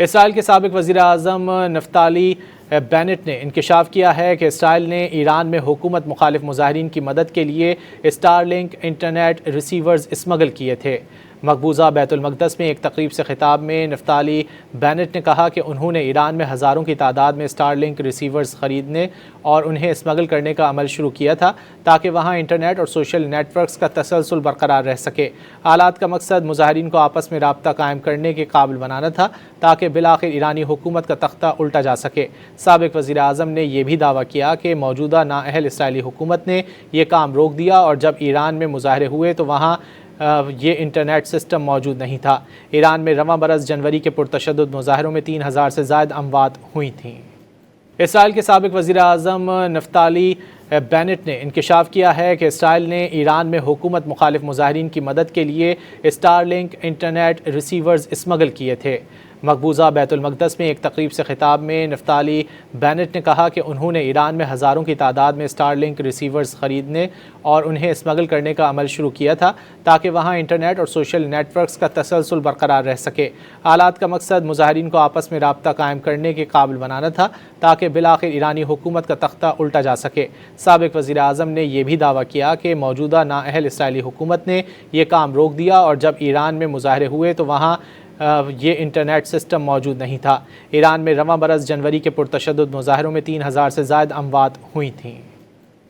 اسرائیل کے سابق وزیر اعظم نفتالی بینٹ نے انکشاف کیا ہے کہ اسرائیل نے ایران میں حکومت مخالف مظاہرین کی مدد کے لیے Starlink internet receivers smuggle کیے تھے۔ مقبوضہ بیت المقدس میں ایک تقریب سے خطاب میں نفتالی بینٹ نے کہا کہ انہوں نے ایران میں ہزاروں کی تعداد میں اسٹار لنک ریسیورز خریدنے اور انہیں اسمگل کرنے کا عمل شروع کیا تھا تاکہ وہاں انٹرنیٹ اور سوشل نیٹ ورکس کا تسلسل برقرار رہ سکے۔ آلات کا مقصد مظاہرین کو آپس میں رابطہ قائم کرنے کے قابل بنانا تھا تاکہ بالآخر ایرانی حکومت کا تختہ الٹا جا سکے۔ سابق وزیر اعظم نے یہ بھی دعویٰ کیا کہ موجودہ نااہل اسرائیلی حکومت نے یہ کام روک دیا اور جب ایران میں مظاہرے ہوئے تو وہاں یہ انٹرنیٹ سسٹم موجود نہیں تھا۔ ایران میں رواں برس جنوری کے پرتشدد مظاہروں میں 3000 سے زائد اموات ہوئی تھیں۔ اسرائیل کے سابق وزیر اعظم نفتالی بینٹ نے انکشاف کیا ہے کہ اسرائیل نے ایران میں حکومت مخالف مظاہرین کی مدد کے لیے Starlink internet receivers smuggle کیے تھے۔ مقبوضہ بیت المقدس میں ایک تقریب سے خطاب میں نفتالی بینٹ نے کہا کہ انہوں نے ایران میں ہزاروں کی تعداد میں اسٹار لنک ریسیورز خریدنے اور انہیں اسمگل کرنے کا عمل شروع کیا تھا تاکہ وہاں انٹرنیٹ اور سوشل نیٹ ورکس کا تسلسل برقرار رہ سکے۔ آلات کا مقصد مظاہرین کو آپس میں رابطہ قائم کرنے کے قابل بنانا تھا تاکہ بالآخر ایرانی حکومت کا تختہ الٹا جا سکے۔ سابق وزیر اعظم نے یہ بھی دعویٰ کیا کہ موجودہ نااہل اسرائیلی حکومت نے یہ کام روک دیا اور جب ایران میں مظاہرے ہوئے تو وہاں یہ انٹرنیٹ سسٹم موجود نہیں تھا۔ ایران میں رواں برس جنوری کے پرتشدد مظاہروں میں 3000 سے زائد اموات ہوئی تھیں۔